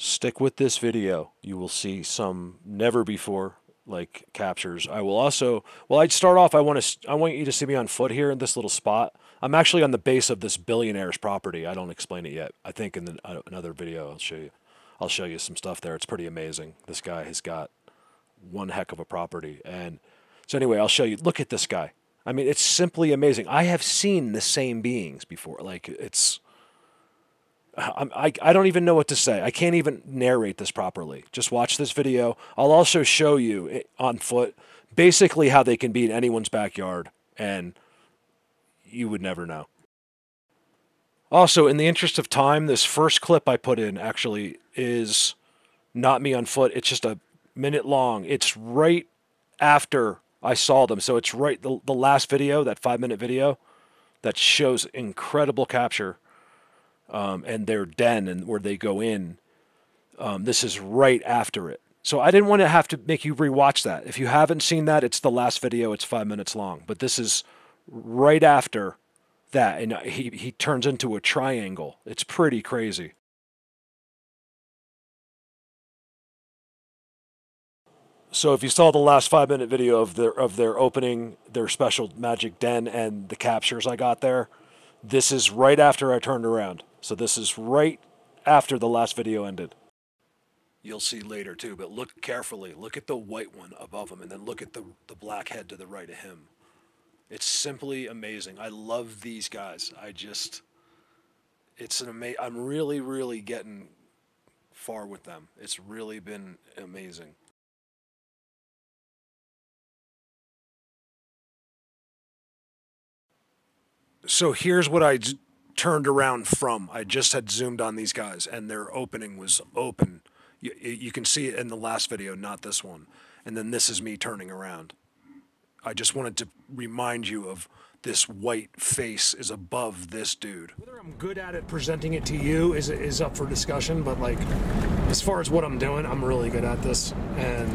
Stick with this video. You will see some never before like captures. I will also, well, I'd start off. I want you to see me on foot here in this little spot. I'm actually on the base of this billionaire's property. I don't explain it yet. I think in another video I'll show you. I'll show you some stuff there. It's pretty amazing. This guy has got one heck of a property. And so anyway, I'll show you. Look at this guy. I mean, it's simply amazing. I have seen the same beings before. Like I don't even know what to say. I can't even narrate this properly. Just watch this video. I'll also show you on foot basically how they can be in anyone's backyard, and you would never know. Also, in the interest of time, this first clip I put in actually is not me on foot. It's just a minute long. It's right after I saw them. So it's right, the last video, that 5-minute video, that shows incredible capture and their den and where they go in. This is right after it. So I didn't want to have to make you rewatch that. If you haven't seen that, it's the last video. It's 5 minutes long. But this is right after that. And he turns into a triangle. It's pretty crazy. So if you saw the last 5-minute video of their opening, their special magic den and the captures I got there, this is right after I turned around. So this is right after the last video ended. You'll see later too, but look carefully. Look at the white one above him, and then look at the black head to the right of him. It's simply amazing. I love these guys. It's an amazing. I'm really, really getting far with them. It's really been amazing. So here's what I turned around from. I just had zoomed on these guys, and their opening was open. You can see it in the last video, not this one. And then this is me turning around. I just wanted to remind you of this white face is above this dude. Whether I'm good at it presenting it to you is up for discussion, but like as far as what I'm doing, I'm really good at this. And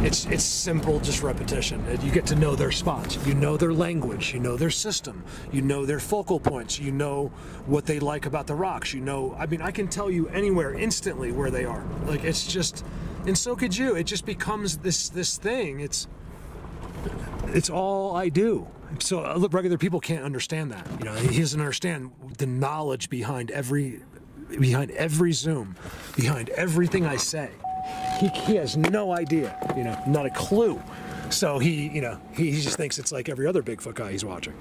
it's simple, just repetition. You get to know their spots. You know their language. You know their system. You know their focal points. You know what they like about the rocks. You know, I mean, I can tell you anywhere instantly where they are. Like, it's just, and so could you. It just becomes this thing. It's all I do. So regular people can't understand that. You know, he doesn't understand the knowledge behind every zoom, behind everything I say. He has no idea, you know, not a clue. So he just thinks it's like every other Bigfoot guy he's watching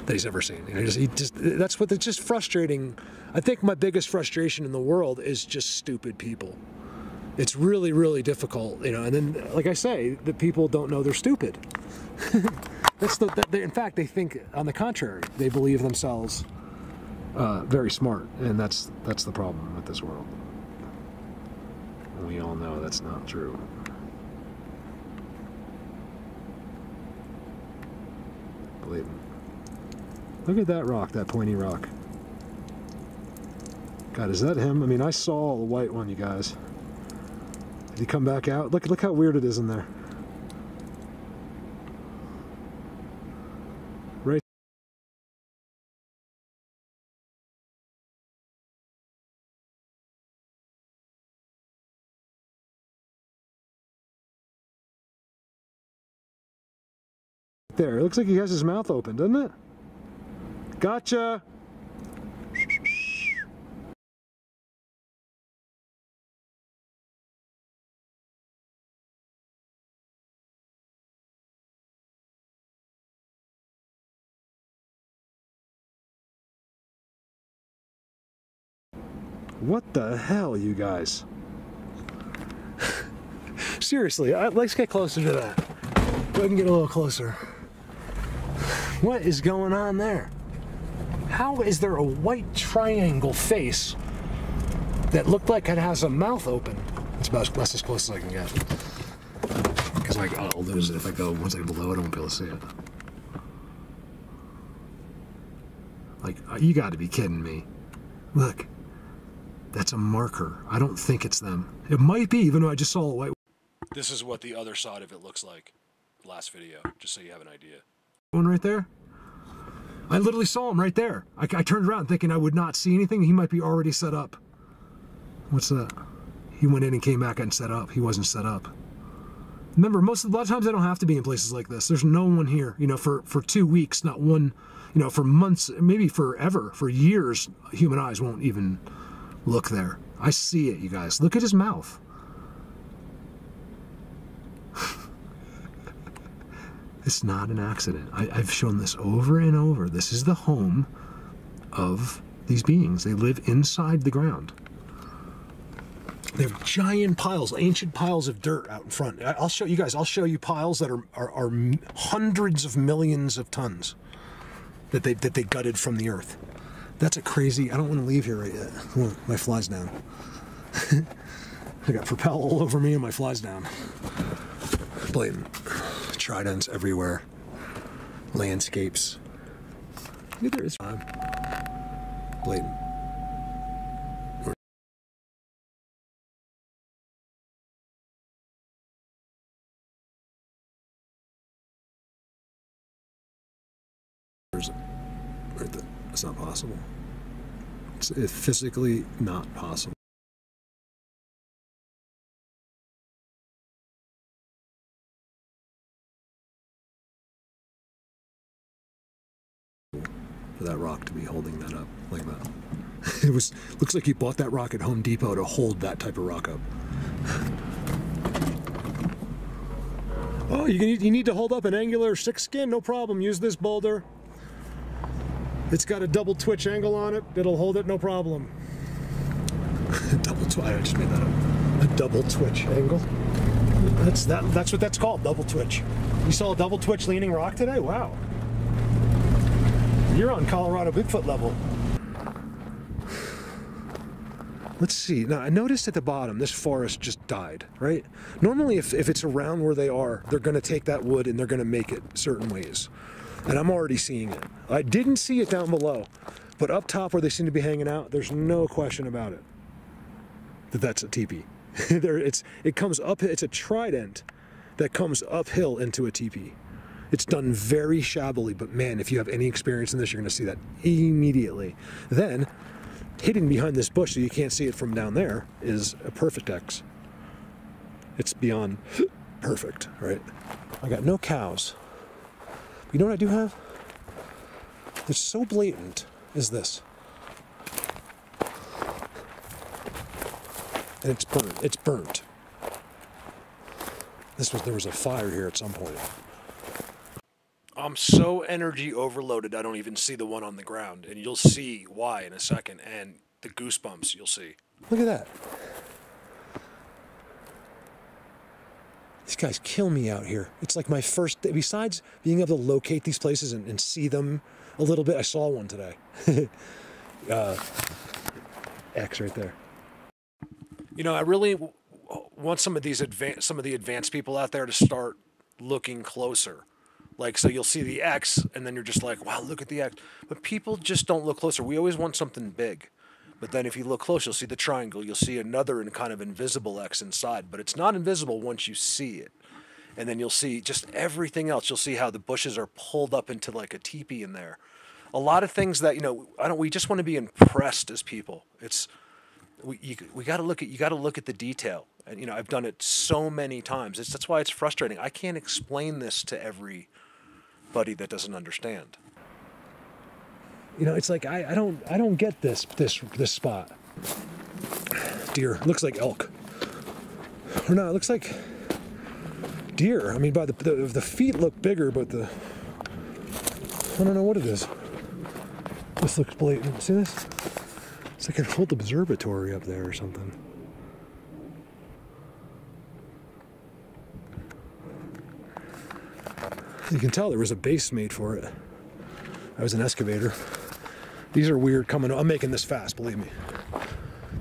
that he's ever seen. You know, it's just frustrating. I think my biggest frustration in the world is just stupid people. It's really, really difficult, you know. And then, like I say, the people don't know they're stupid. In fact, they think, on the contrary, they believe themselves very smart, and that's the problem with this world. We all know that's not true. Believe me. Look at that rock, that pointy rock. God, is that him? I mean, I saw the white one, you guys. Did he come back out? Look how weird it is in there. Right. There, it looks like he has his mouth open, doesn't it? Gotcha! What the hell, you guys? Seriously, let's get closer to that. We can get a little closer. What is going on there? How is there a white triangle face that looked like it has a mouth open? That's as close as I can get. Because I'll lose it if I go once I get below it. I won't be able to see it. Like, you got to be kidding me. Look, that's a marker. I don't think it's them. It might be, even though I just saw a white. This is what the other side of it looks like. Last video, just so you have an idea. One right there. I literally saw him right there. I turned around thinking I would not see anything. He might be already set up. What's that? He went in and came back and set up. He wasn't set up. Remember, a lot of times I don't have to be in places like this. There's no one here, you know, for 2 weeks, not one, you know, for months, maybe forever, for years, human eyes won't even look there. I see it, you guys. Look at his mouth. It's not an accident. I've shown this over and over. This is the home of these beings. They live inside the ground. They have giant piles, ancient piles of dirt out in front. I'll show you guys. I'll show you piles that are hundreds of millions of tons that they gutted from the earth. That's a crazy. I don't want to leave here right yet. Oh, my fly's down. I got propel all over me and my fly's down. Blatant. Tridents everywhere. Landscapes. Maybe there is. Blatant. Right there. It's not possible. It's physically not possible. For that rock to be holding that up like that. It looks like he bought that rock at Home Depot to hold that type of rock up. Oh, you need to hold up an angular 6 skin? No problem. Use this boulder. It's got a double twitch angle on it. It'll hold it, no problem. Double twitch. I just made that up. A double twitch angle. That's what that's called. Double twitch. You saw a double twitch leaning rock today? Wow. You're on Colorado Bigfoot level. Let's see. Now, I noticed at the bottom, this forest just died, right? Normally, if it's around where they are, they're going to take that wood and they're going to make it certain ways. And I'm already seeing it. I didn't see it down below, but up top where they seem to be hanging out, there's no question about it that that's a teepee. It comes up. It's a trident that comes uphill into a teepee. It's done very shabbily, but man, if you have any experience in this, you're going to see that immediately. Then, hidden behind this bush so you can't see it from down there is a perfect X. It's beyond perfect, right? I got no cows. You know what I do have? That's so blatant is this. And it's burnt. It's burnt. There was a fire here at some point. I'm so energy overloaded, I don't even see the one on the ground. And you'll see why in a second. And the goosebumps you'll see. Look at that. These guys kill me out here. It's like my first day. Besides being able to locate these places and see them a little bit, I saw one today. X right there. You know, I really want some of the advanced people out there to start looking closer. Like, so you'll see the X, and then you're just like, wow, look at the X. But people just don't look closer. We always want something big. But then if you look close, you'll see the triangle. You'll see another kind of invisible X inside. But it's not invisible once you see it. And then you'll see just everything else. You'll see how the bushes are pulled up into like a teepee in there. A lot of things that, you know, we just want to be impressed as people. You got to look at the detail. And, you know, I've done it so many times. That's why it's frustrating. I can't explain this to everybody that doesn't understand. You know, it's like I don't get this spot. Deer. Looks like elk. Or no, it looks like deer. I mean, by the feet look bigger, but I don't know what it is. This looks blatant. See this? It's like an old observatory up there or something. You can tell there was a base made for it. That was an excavator. These are weird coming. I'm making this fast, believe me.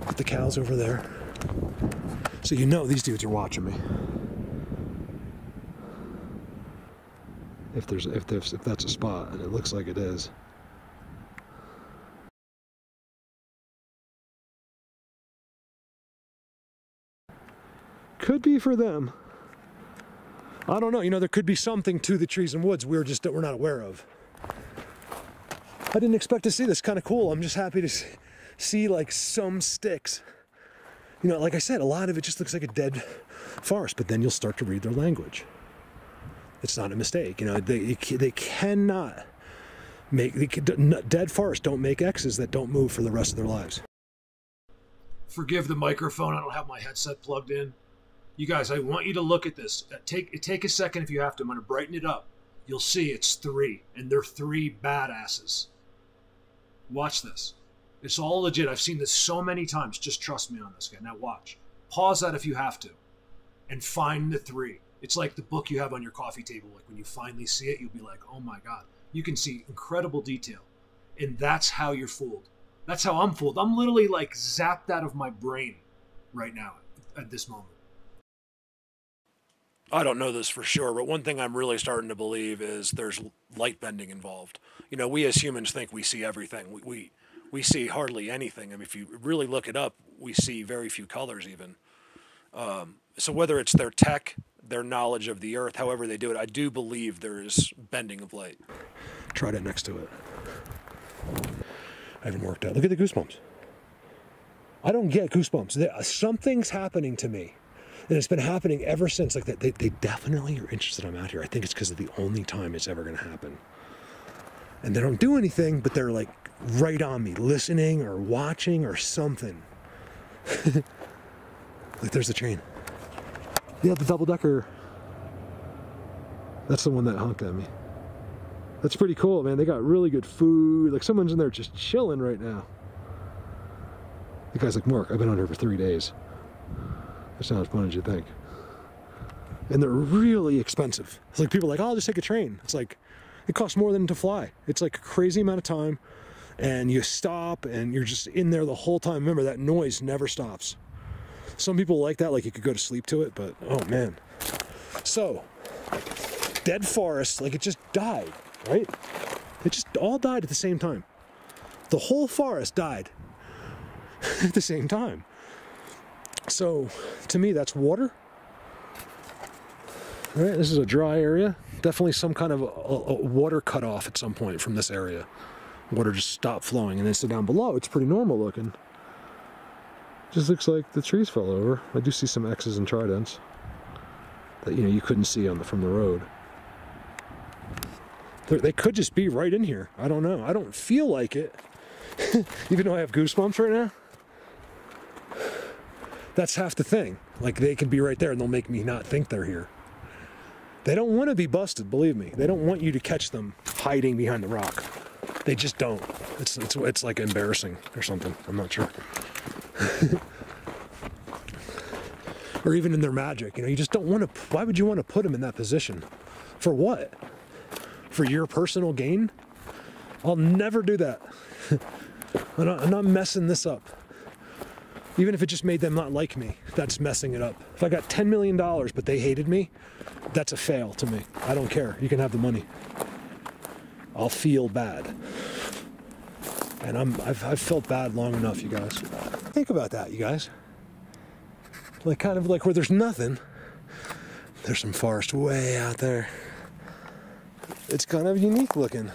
Put the cows over there. So you know these dudes are watching me. If that's a spot, and it looks like it is. Could be for them. I don't know. You know, there could be something to the trees and woods we're not aware of. I didn't expect to see this. Kind of cool. I'm just happy to see like some sticks You know, like I said, a lot of it just looks like a dead forest, but then you'll start to read their language. It's not a mistake. You know, they cannot dead forests don't make X's that don't move for the rest of their lives. Forgive the microphone. I don't have my headset plugged in. You guys, I want you to look at this. Take a second if you have to. I'm going to brighten it up. You'll see it's 3, and they're 3 badasses. Watch this. It's all legit. I've seen this so many times. Just trust me on this, guy. Now watch. Pause that if you have to, and find the 3. It's like the book you have on your coffee table. Like when you finally see it, you'll be like, oh my God. You can see incredible detail. And that's how you're fooled. That's how I'm fooled. I'm literally like zapped out of my brain right now at this moment. I don't know this for sure, but one thing I'm really starting to believe is there's light bending involved. You know, we as humans think we see everything. We see hardly anything. I mean, if you really look it up, we see very few colors even. So whether it's their tech, their knowledge of the earth, however they do it, I do believe there is bending of light. Try that next to it. I haven't worked out. Look at the goosebumps. I don't get goosebumps. Something's happening to me. And it's been happening ever since. Like that, they definitely are interested I'm out here. I think it's because of the only time it's ever going to happen. And they don't do anything, but they're like right on me, listening or watching or something. Like there's the train. Yeah, the double-decker. That's the one that honked at me. That's pretty cool, man. They got really good food. Like someone's in there just chilling right now. The guy's like, Mark, I've been on here for 3 days. That's not as fun as you think. And they're really expensive. It's like people are like, oh, I'll just take a train. It's like, it costs more than to fly. It's like a crazy amount of time. And you stop and you're just in there the whole time. Remember, that noise never stops. Some people like that, like you could go to sleep to it, but oh man. So, dead forest, like it just died, right? It just all died at the same time. The whole forest died at the same time. So, to me, that's water. Right, this is a dry area. Definitely some kind of a water cut off at some point from this area. Water just stopped flowing, and then so down below, it's pretty normal looking. Just looks like the trees fell over. I do see some X's and tridents that you couldn't see from the road. They could just be right in here. I don't know. I don't feel like it, even though I have goosebumps right now. That's half the thing. Like they could be right there, and they'll make me not think they're here. They don't want to be busted, believe me. They don't want you to catch them hiding behind the rock. They just don't. It's like embarrassing or something. I'm not sure. Or even in their magic, you just don't want to. Why would you want to put them in that position? For what? For your personal gain? I'll never do that. I'm not messing this up. Even if it just made them not like me, that's messing it up. If I got $10 million, but they hated me, that's a fail to me. I don't care. You can have the money. I'll feel bad. And I've felt bad long enough, you guys. Think about that, you guys. Like kind of like where there's nothing. There's some forest way out there. It's kind of unique looking.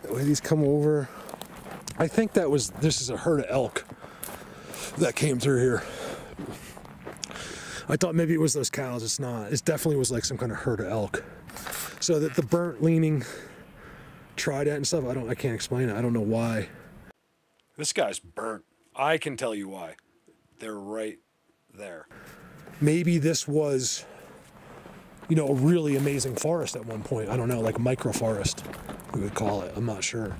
The way these come over. I think this is a herd of elk that came through here. I thought maybe it was those cows. It's not. It definitely was like some kind of herd of elk. So that the burnt leaning trident and stuff, I can't explain it. I don't know why. This guy's burnt. I can tell you why. They're right there. Maybe this was, a really amazing forest at one point. I don't know, like micro forest, we would call it. I'm not sure.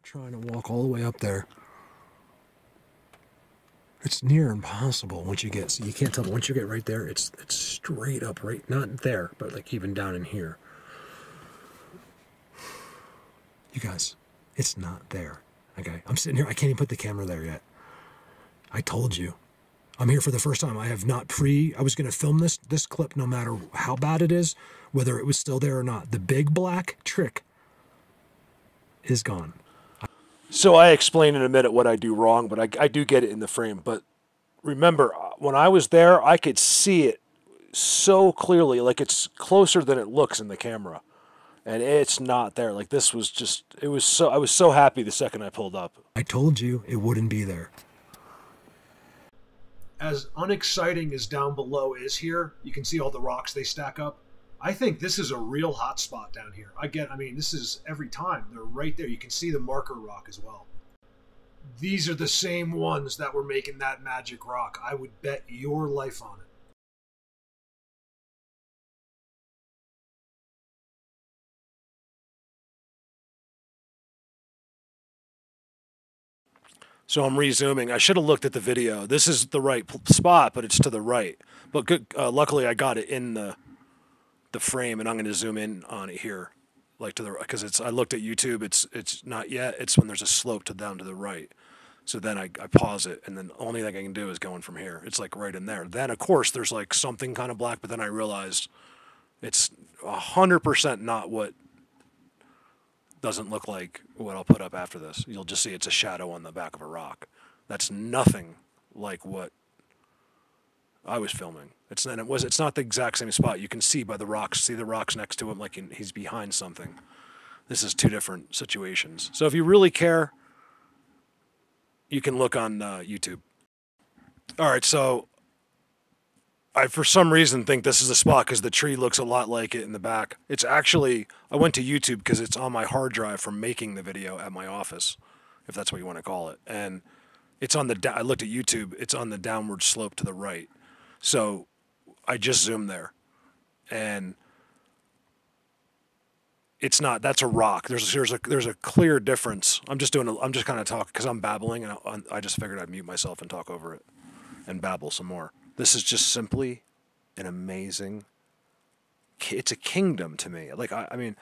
Trying to walk all the way up there. It's near impossible once you get, so you can't tell, but once you get right there, it's straight up, right, not there, but like even down in here. You guys, it's not there, okay? I'm sitting here, I can't even put the camera there yet. I told you. I'm here for the first time. I have not I was going to film this clip no matter how bad it is, whether it was still there or not. The big black trick is gone. So I explain in a minute what I do wrong, but I do get it in the frame. But remember, when I was there, I could see it so clearly, like it's closer than it looks in the camera. And it's not there. Like this was just, I was so happy the second I pulled up. I told you it wouldn't be there. as unexciting as down below is here, you can see all the rocks they stack up. I think this is a real hot spot down here. I mean, this is every time. They're right there. You can see the marker rock as well. These are the same ones that were making that magic rock. I would bet your life on it. So I'm resuming. I should have looked at the video. This is the right spot, but it's to the right. But good, luckily I got it in the frame, and I'm going to zoom in on it here, like to the, because it's, I looked at YouTube. It's not yet. It's when there's a slope to down to the right. So then I pause it, and then the only thing I can do is going from here. It's like right in there. Then of course there's like something kind of black, but then I realized it's 100% not what. Doesn't look like what I'll put up after this. You'll just see it's a shadow on the back of a rock. That's nothing like what I was filming. It's not the exact same spot. You can see by the rocks, see the rocks next to him, like he's behind something. This is two different situations. So if you really care, you can look on YouTube. All right, so I, for some reason, think this is a spot because the tree looks a lot like it in the back. It's actually, I went to YouTube because it's on my hard drive from making the video at my office, if that's what you want to call it. And it's on the, I looked at YouTube, it's on the downward slope to the right. So I just zoomed there. And it's not, that's a rock. There's a clear difference. I'm just kind of talking because I'm babbling, and I just figured I'd mute myself and talk over it and babble some more. This is just simply an amazing, it's a kingdom to me. Like, I mean,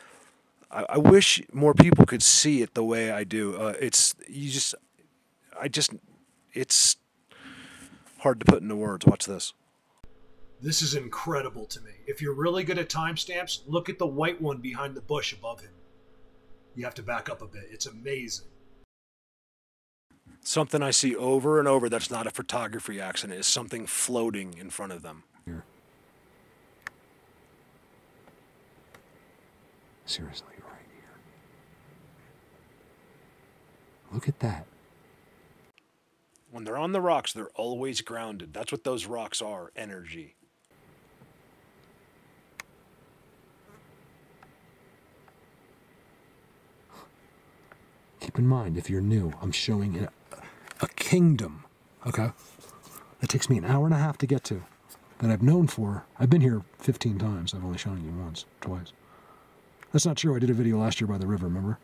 I wish more people could see it the way I do. It's hard to put into words. Watch this. This is incredible to me. If you're really good at timestamps, look at the white one behind the bush above him. You have to back up a bit. It's amazing. Something I see over and over that's not a photography accident is something floating in front of them. Here. Seriously, right here. Look at that. When they're on the rocks, they're always grounded. That's what those rocks are, energy. Keep in mind, if you're new, I'm showing a kingdom, okay? That takes me an hour and a half to get to, that I've known for. I've been here 15 times. I've only shown you once, twice. That's not true. I did a video last year by the river, remember?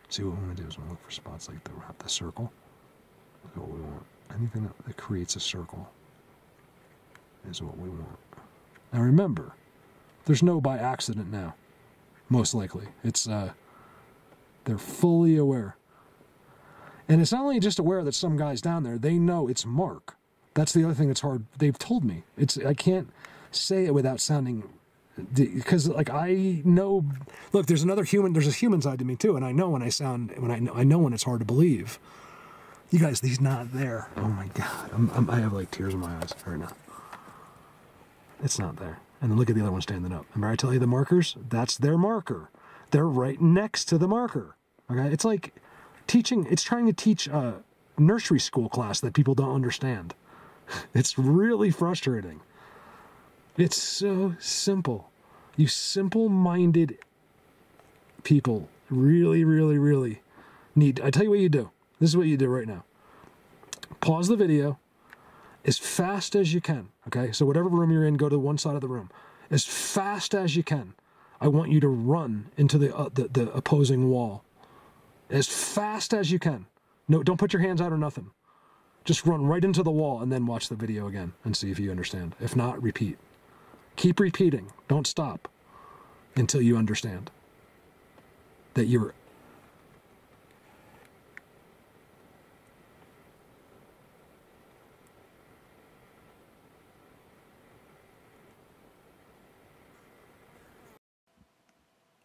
See, what we want to do is we look for spots like the circle. That's what we want. Anything that creates a circle is what we want. Now remember, there's no by accident now. Most likely. It's, they're fully aware. And it's not only just aware that some guy's down there, they know it's Mark. That's the other thing that's hard. They've told me. I can't say it without sounding, because like I know, look, there's a human side to me too, and I know when I know when it's hard to believe. You guys, he's not there. Oh my God. I have like tears in my eyes right now. It's not there. And then look at the other one standing up. Remember I tell you the markers? That's their marker. They're right next to the marker. Okay? It's like it's trying to teach a nursery school class that people don't understand. It's really frustrating. It's so simple. You simple-minded people really, really, really need, I tell you what you do. This is what you do right now. Pause the video as fast as you can. Okay? So whatever room you're in, go to one side of the room. As fast as you can. I want you to run into the opposing wall as fast as you can. No, don't put your hands out or nothing. Just run right into the wall and then watch the video again and see if you understand. If not, repeat. Keep repeating. Don't stop until you understand that you're...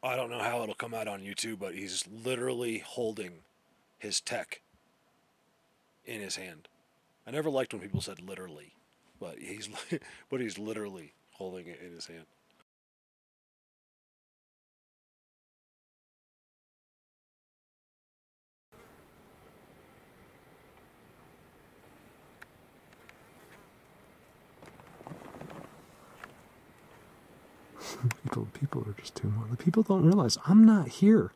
I don't know how it'll come out on YouTube, but he's literally holding his tech in his hand. I never liked when people said literally, but he's literally holding it in his hand. People are just too much. The people don't realize I'm not here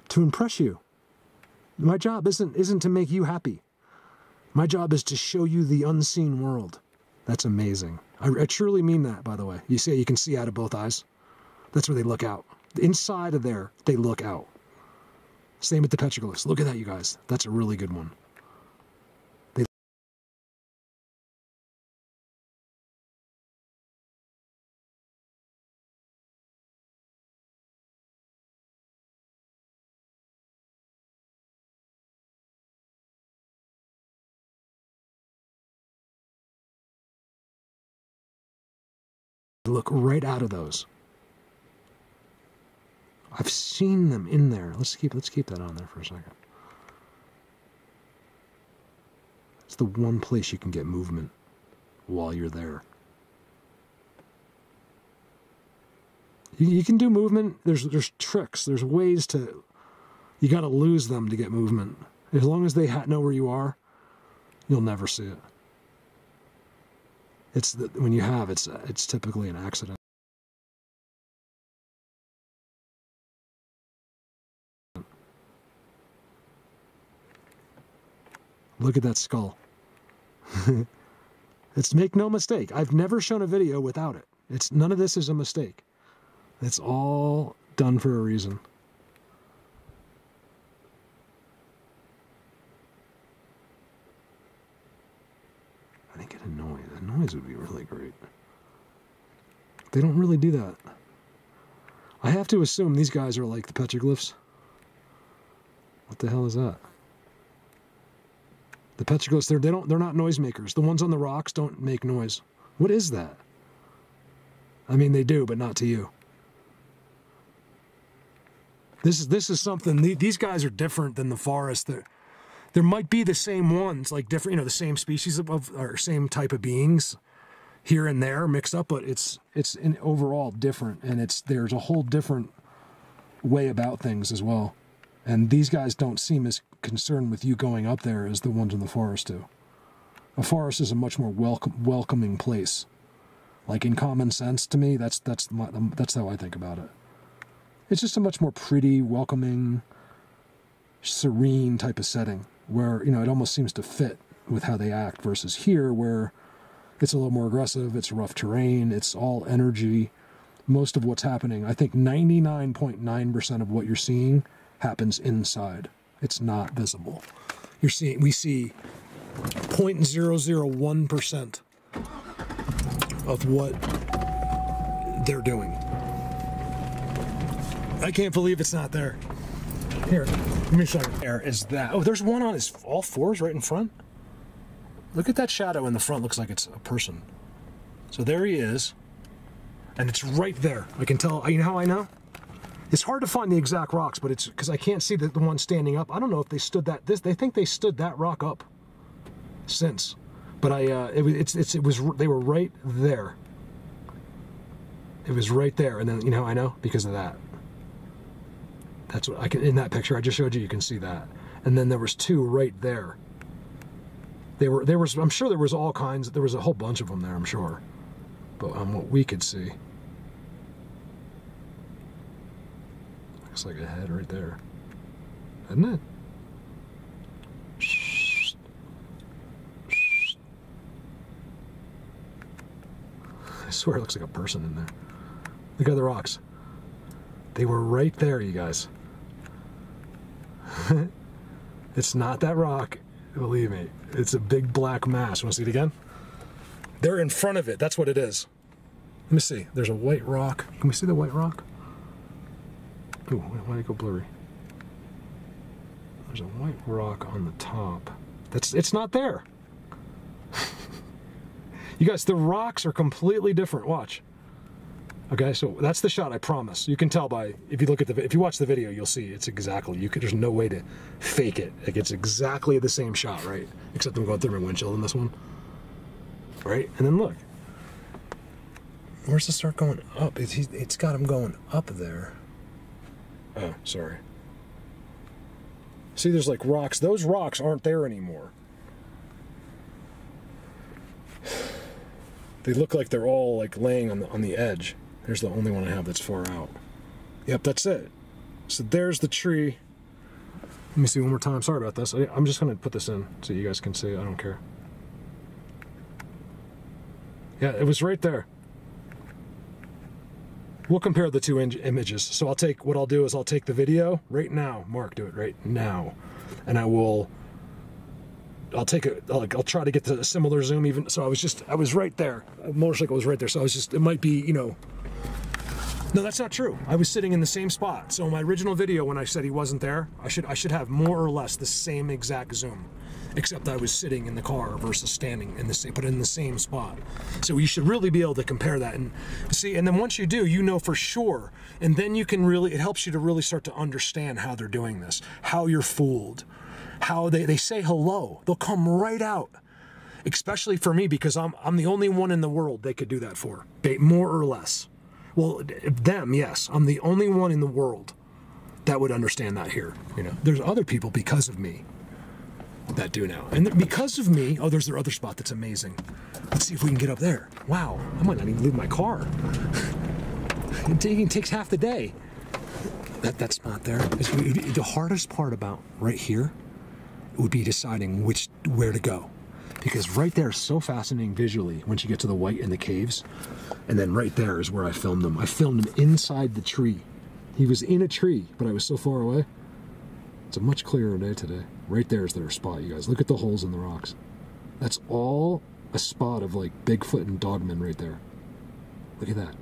to impress you. My job isn't to make you happy. My job is to show you the unseen world. That's amazing. I truly mean that, by the way. You can see out of both eyes. That's where they look out. Inside of there, they look out. Same with the petroglyphs. Look at that, you guys. That's a really good one. Look right out of those. I've seen them in there. Let's keep that on there for a second. It's the one place you can get movement while you're there. You can do movement. There's tricks. There's ways to. You got to lose them to get movement. As long as they know where you are, you'll never see it. When you have, it's typically an accident. Look at that skull. Make no mistake. I've never shown a video without it. None of this is a mistake. It's all done for a reason. I think a noise. A noise would be really great. They don't really do that. I have to assume these guys are like the petroglyphs. What the hell is that? The petroglyphs, they're not noisemakers. The ones on the rocks don't make noise. What is that? I mean, they do, but not to you. This is something. These guys are different than the forest. There might be the same ones, like different, the same species or same type of beings here and there mixed up, but it's overall different, and there's a whole different way about things as well. And these guys don't seem as concerned with you going up there as the ones in the forest do. A forest is a much more welcoming place. Like in common sense, to me, that's how I think about it. It's just a much more pretty, welcoming, serene type of setting where, it almost seems to fit with how they act versus here where it's a little more aggressive, it's rough terrain, it's all energy. Most of what's happening, I think 99.9% of what you're seeing happens inside. It's not visible. We see 0.001% of what they're doing. I can't believe it's not there. Here, give me a second. There is that. Oh, there's one on all fours right in front. Look at that shadow in the front. Looks like it's a person. So there he is. And it's right there. I can tell. You know how I know? It's hard to find the exact rocks, but it's because I can't see the one standing up. I don't know if they stood they think they stood that rock up since. But they were right there. It was right there, and then you know how I know? Because of that. That's what I can in that picture I just showed you. You can see that, and then there was two right there. There was I'm sure there was all kinds. There was a whole bunch of them there. I'm sure, but what we could see. Looks like a head right there, doesn't it? I swear it looks like a person in there. Look at the rocks. They were right there, you guys. It's not that rock, believe me. It's a big black mass. Want to see it again? They're in front of it. That's what it is. Let me see. There's a white rock. Can we see the white rock? Ooh, why did it go blurry? There's a white rock on the top. It's not there. You guys, the rocks are completely different. Watch. Okay, so that's the shot. I promise. You can tell by if you watch the video, you'll see it's exactly. There's no way to fake it. Like it's exactly the same shot, right? Except I'm going through my windshield in this one, right? And then look. Where's the start going up? It's got him going up there. Oh, sorry. See, there's like rocks. Those rocks aren't there anymore. They look like they're all like laying on the edge. There's the only one I have that's far out. Yep, that's it. So there's the tree. Let me see one more time. Sorry about this. I'm just going to put this in so you guys can see. I don't care. Yeah, it was right there. We'll compare the two images. So what I'll do is I'll take the video right now. Mark, do it right now. And I'll take it, I'll try to get the similar zoom even. So I was right there. A motorcycle was right there. So it might be, you know, no, that's not true. I was sitting in the same spot. So in my original video, when I said he wasn't there, I should have more or less the same exact zoom, except I was sitting in the car versus standing in the same spot. So you should really be able to compare that and see. And then once you do, you know for sure. And then you can really, it helps you to really start to understand how they're doing this, how you're fooled, how they say hello. They'll come right out. Especially for me, because I'm the only one in the world they could do that for, more or less. Well, them, yes. I'm the only one in the world that would understand that here. You know, there's other people because of me that do now. And because of me, oh, there's their other spot that's amazing. Let's see if we can get up there. Wow, I might not even leave my car. It takes half the day. That spot there is the hardest part about right here would be deciding where to go. Because right there is so fascinating visually once you get to the white in the caves. And then right there is where I filmed him. I filmed him inside the tree. He was in a tree, but I was so far away. It's a much clearer day today. Right there is their spot, you guys. Look at the holes in the rocks. That's all a spot of like Bigfoot and Dogman right there. Look at that.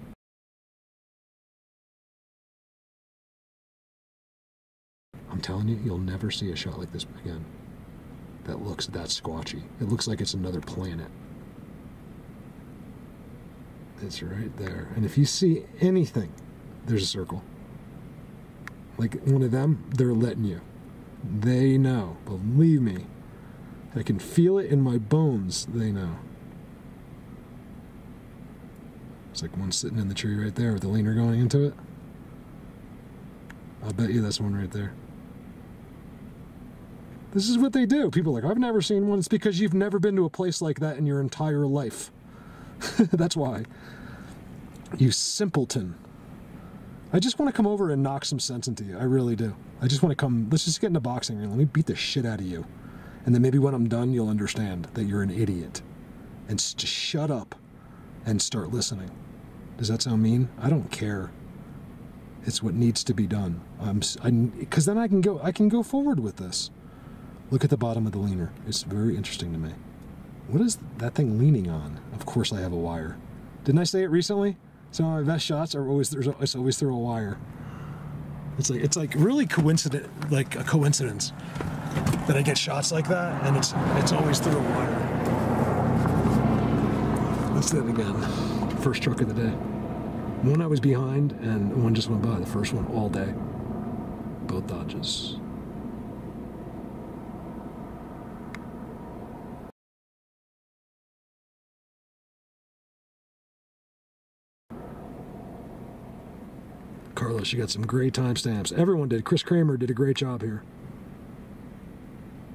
I'm telling you, you'll never see a shot like this again. That looks that squatchy. It looks like it's another planet. It's right there. And if you see anything, there's a circle. Like one of them, they're letting you. They know. Believe me. I can feel it in my bones. They know. It's like one sitting in the tree right there with the leaner going into it. I'll bet you that's one right there. This is what they do. People are like, I've never seen one. It's because you've never been to a place like that in your entire life. That's why. You simpleton. I just want to come over and knock some sense into you. I really do. I just want to come, let's just get into boxing and let me beat the shit out of you. And then maybe when I'm done, you'll understand that you're an idiot. And just shut up and start listening. Does that sound mean? I don't care. It's what needs to be done. Because then I can go forward with this. Look at the bottom of the leaner. It's very interesting to me. What is that thing leaning on? Of course I have a wire. Didn't I say it recently? Some of my best shots are always through a wire. It's like really coincident, like a coincidence that I get shots like that, and it's always through a wire. Let's do it again. First truck of the day. One I was behind, and one just went by. The first one all day. Both dodges. Carlos, you got some great timestamps. Everyone did. Chris Kramer did a great job here.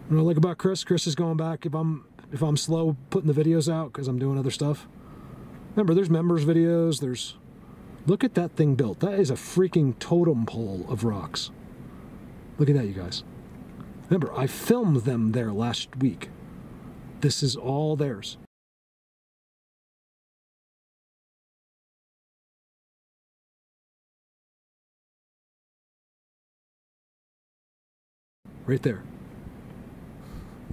You know what I like about Chris? Chris is going back if I'm slow putting the videos out because I'm doing other stuff. Remember, there's members videos. Look at that thing built. That is a freaking totem pole of rocks. Look at that, you guys. Remember, I filmed them there last week. This is all theirs. Right there.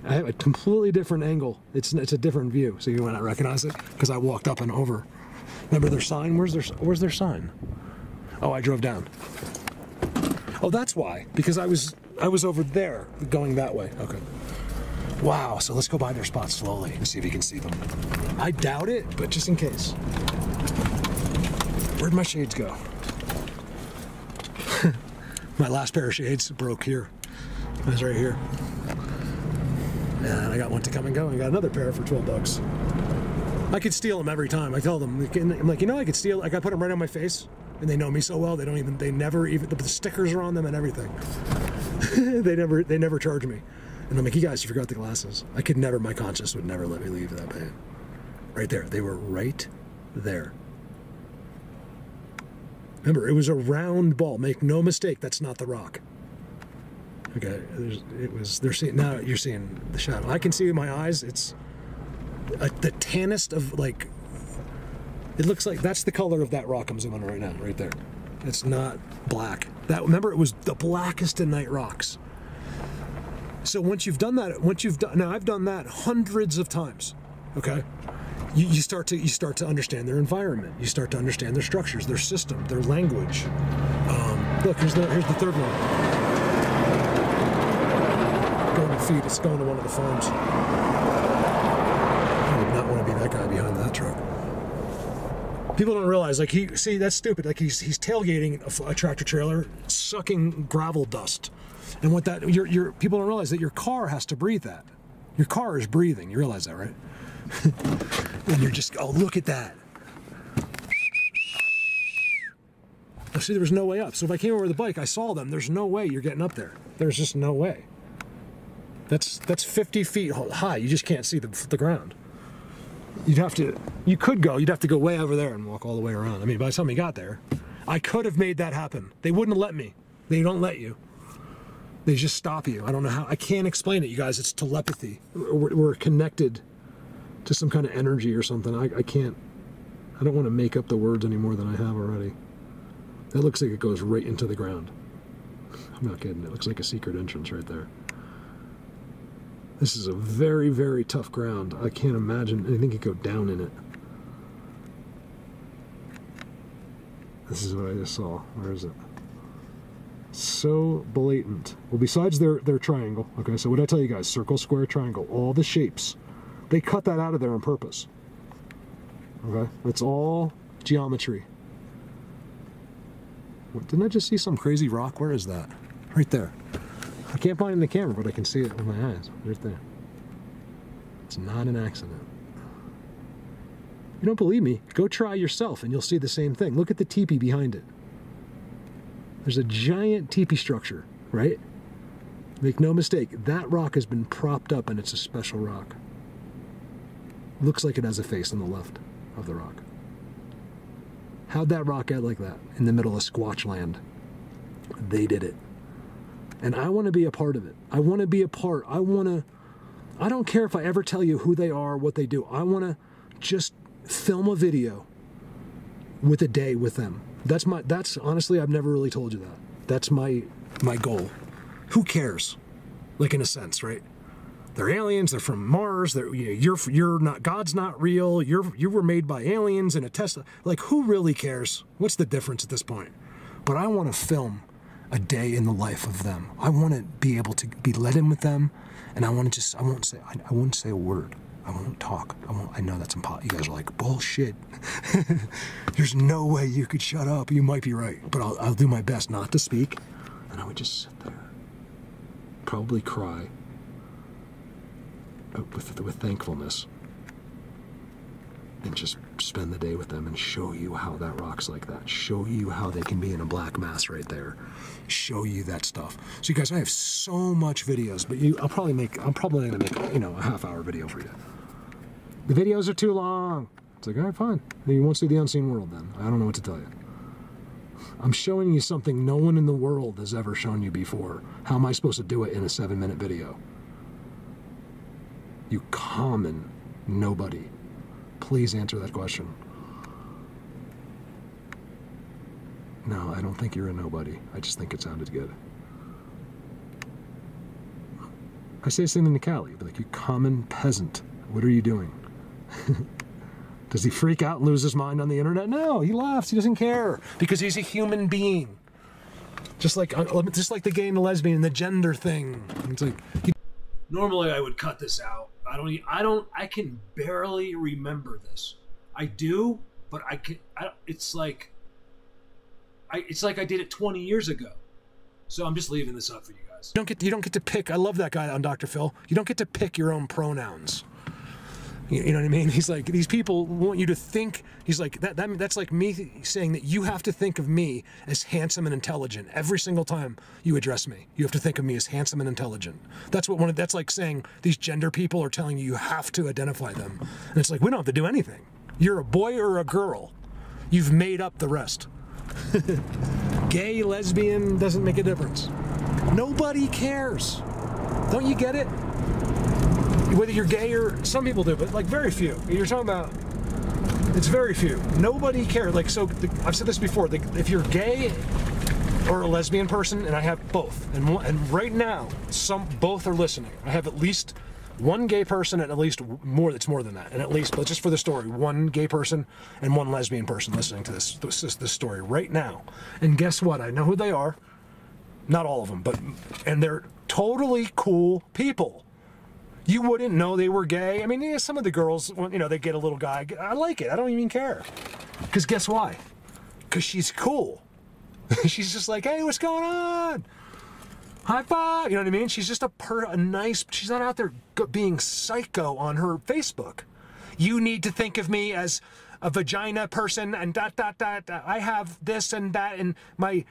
I have a completely different angle. It's a different view, so you might not recognize it because I walked up and over. Remember their sign? Where's their sign? Oh, I drove down. Oh, that's why. Because I was over there, going that way. Okay. Wow. So let's go by their spot slowly and see if you can see them. I doubt it, but just in case. Where'd my shades go? My last pair of shades broke here. It's right here. And I got one to come and go, and I got another pair for $12. I could steal them every time. I tell them, I'm like, you know, I could steal. I got to put them right on my face, and they know me so well. They never even. The stickers are on them and everything. they never charge me. And I'm like, you guys, you forgot the glasses. I could never. My conscience would never let me leave that band. Right there. They were right there. Remember, it was a round ball. Make no mistake, that's not the rock. Okay, they're seeing, now you're seeing the shadow. I can see with my eyes, it's the tannest of, like, it looks like that's the color of that rock I'm zooming on right now, right there. It's not black. Remember, it was the blackest of night rocks. So once you've done that, now I've done that hundreds of times, okay? You start to understand their environment. You start to understand their structures, their system, their language. Look, here's the third one. Going to feed, it's going to one of the farms. I would not want to be that guy behind that truck. People don't realize, like, see, that's stupid. Like, he's tailgating a tractor trailer, sucking gravel dust. And what that, people don't realize that your car has to breathe that. Your car is breathing. You realize that, right? And you're just, oh, look at that. Oh, see, there was no way up. So if I came over with the bike, I saw them. There's no way you're getting up there. There's just no way. That's 50 feet high. You just can't see the ground. You'd have to go way over there and walk all the way around. I mean, by the time we got there, I could have made that happen. They wouldn't let me. They don't let you. They just stop you. I don't know how. I can't explain it, you guys. It's telepathy. We're connected to some kind of energy or something. I can't. I don't want to make up the words any more than I have already. That looks like it goes right into the ground. I'm not kidding. It looks like a secret entrance right there. This is a very, very tough ground. I can't imagine anything could go down in it. This is what I just saw. Where is it? So blatant. Well, besides their triangle, okay, so what did I tell you guys? Circle, square, triangle, all the shapes. They cut that out of there on purpose. Okay? It's all geometry. What, didn't I just see some crazy rock? Where is that? Right there. I can't find it in the camera, but I can see it with my eyes. Right there. It's not an accident. You don't believe me? Go try yourself and you'll see the same thing. Look at the teepee behind it. There's a giant teepee structure, right? Make no mistake, that rock has been propped up and it's a special rock. Looks like it has a face on the left of the rock. How'd that rock get like that in the middle of Squatch land? They did it. And I want to be a part of it. I want to be a part. I don't care if I ever tell you who they are, what they do. I want to just film a video with a day with them. That's honestly, I've never really told you that. That's my goal. Who cares? Like, in a sense, right? They're aliens, they're from Mars, you're not, God's not real, you were made by aliens in a Tesla. Like, who really cares? What's the difference at this point? But I want to film a day in the life of them. I want to be able to be let in with them, and I won't say a word. I won't talk. I know that's impossible. You guys are like, bullshit. There's no way you could shut up. You might be right, but I'll do my best not to speak. And I would just sit there, probably cry with thankfulness, and just spend the day with them and show you how that rock's like that. Show you how they can be in a black mass right there. Show you that stuff. So you guys, I have so much videos, but I'm probably gonna make a half-hour video for you. The videos are too long. It's like, all right, fine. You won't see the unseen world then. I don't know what to tell you. I'm showing you something no one in the world has ever shown you before. How am I supposed to do it in a 7-minute video? You common nobody. Please answer that question. No, I don't think you're a nobody. I just think it sounded good. I say the same thing to Callie, but like, you common peasant. What are you doing? Does he freak out and lose his mind on the internet? No, he laughs. He doesn't care because he's a human being. Just like the gay and the lesbian and the gender thing. It's like, normally I would cut this out. I can barely remember this. I do, but it's like I did it 20 years ago. So I'm just leaving this up for you guys. You don't get to pick. I love that guy on Dr. Phil. You don't get to pick your own pronouns. You know what I mean? He's like, these people want you to think. He's like, that's like me saying that you have to think of me as handsome and intelligent every single time you address me. You have to think of me as handsome and intelligent. That's like saying these gender people are telling you have to identify them. And it's like, we don't have to do anything. You're a boy or a girl. You've made up the rest. Gay, lesbian, doesn't make a difference. Nobody cares. Don't you get it? Whether you're gay or, some people do, but like very few. You're talking about, it's very few. Nobody cares. Like, so I've said this before, if you're gay or a lesbian person, and I have both, and right now, both are listening. I have at least one gay person and at least more, it's more than that, and at least, but just for the story, one gay person and one lesbian person listening to this story right now. And guess what? I know who they are. Not all of them, and they're totally cool people. You wouldn't know they were gay. I mean, yeah, some of the girls, you know, they get a little guy. I like it. I don't even care. Because guess why? Because she's cool. She's just like, hey, what's going on? High five. You know what I mean? She's just a nice, she's not out there being psycho on her Facebook. You need to think of me as a vagina person and dot. I have this and that, and my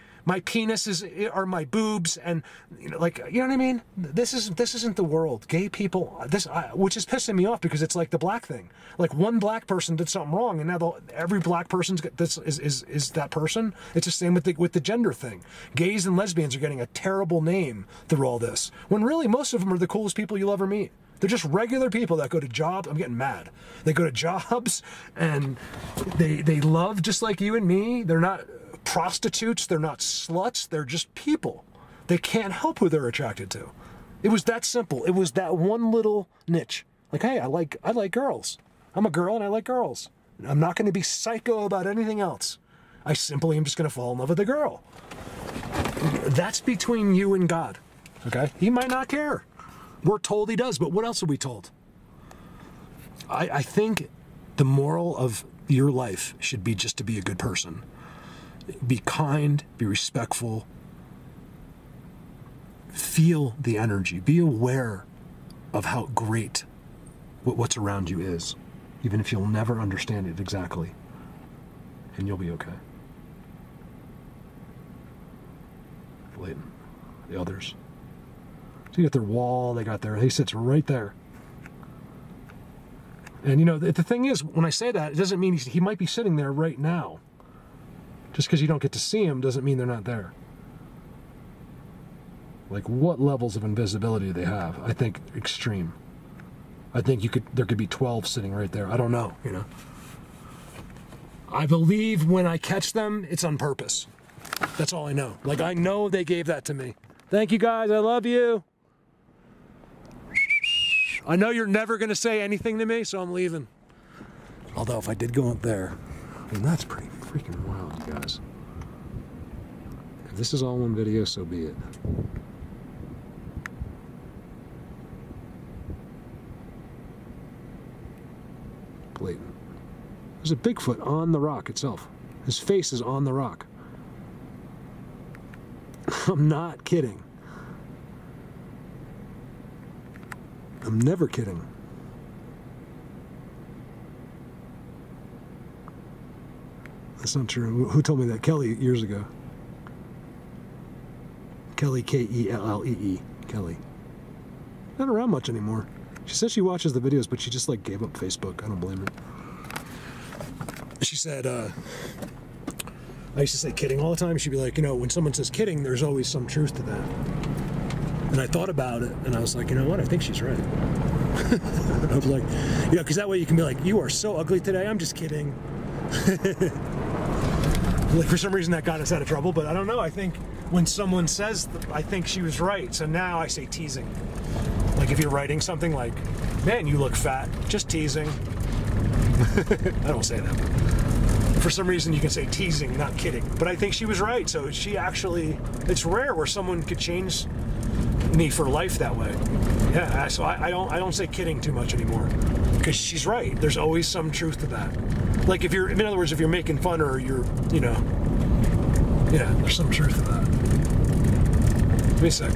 penis are my boobs, and you know, like, you know what I mean? This isn't the world. Gay people, which is pissing me off, because it's like the black thing. Like, one black person did something wrong, and now every black person's this is that person. It's the same with the gender thing. Gays and lesbians are getting a terrible name through all this, when really most of them are the coolest people you'll ever meet. They're just regular people that go to jobs. I'm getting mad. They go to jobs and they love just like you and me. They're not prostitutes. They're not sluts. They're just people. They can't help who they're attracted to. It was that simple. It was that one little niche. Like, hey, I like girls. I'm a girl and I like girls. I'm not going to be psycho about anything else. I simply am just going to fall in love with a girl. That's between you and God. Okay? He might not care. We're told he does, but what else are we told? I think the moral of your life should be just to be a good person. Be kind, be respectful, feel the energy, be aware of how great what's around you is, even if you'll never understand it exactly, and you'll be okay. Layton, the others. So you got their wall, he sits right there. And you know, the thing is, when I say that, it doesn't mean he might be sitting there right now. Just because you don't get to see him doesn't mean they're not there. Like, what levels of invisibility do they have? I think extreme. I think there could be 12 sitting right there. I don't know, you know. I believe when I catch them, it's on purpose. That's all I know. Like, I know they gave that to me. Thank you guys, I love you. I know you're never going to say anything to me, so I'm leaving. Although if I did go up there, and that's pretty freaking wild, you guys. If this is all one video, so be it. Blatant. There's a Bigfoot on the rock itself. His face is on the rock. I'm not kidding. I'm never kidding. That's not true. Who told me that? Kelly, years ago. Kelly, Kellee. Kelly. Not around much anymore. She says she watches the videos, but she just like gave up Facebook. I don't blame her. She said, I used to say kidding all the time. She'd be like, you know, when someone says kidding, there's always some truth to that. And I thought about it, and I was like, you know what? I think she's right. I was like, you know, because that way you can be like, you are so ugly today. I'm just kidding. Like, for some reason that got us out of trouble, but I don't know. I think when someone says, I think she was right. So now I say teasing. Like, if you're writing something like, man, you look fat, just teasing. I don't say that. For some reason you can say teasing, not kidding. But I think she was right. So she actually, it's rare where someone could change me for life that way. Yeah, so I don't say kidding too much anymore, because she's right. There's always some truth to that. Like, if you're, in other words, if you're making fun or you're, you know, yeah, there's some truth to that. Give me a sec.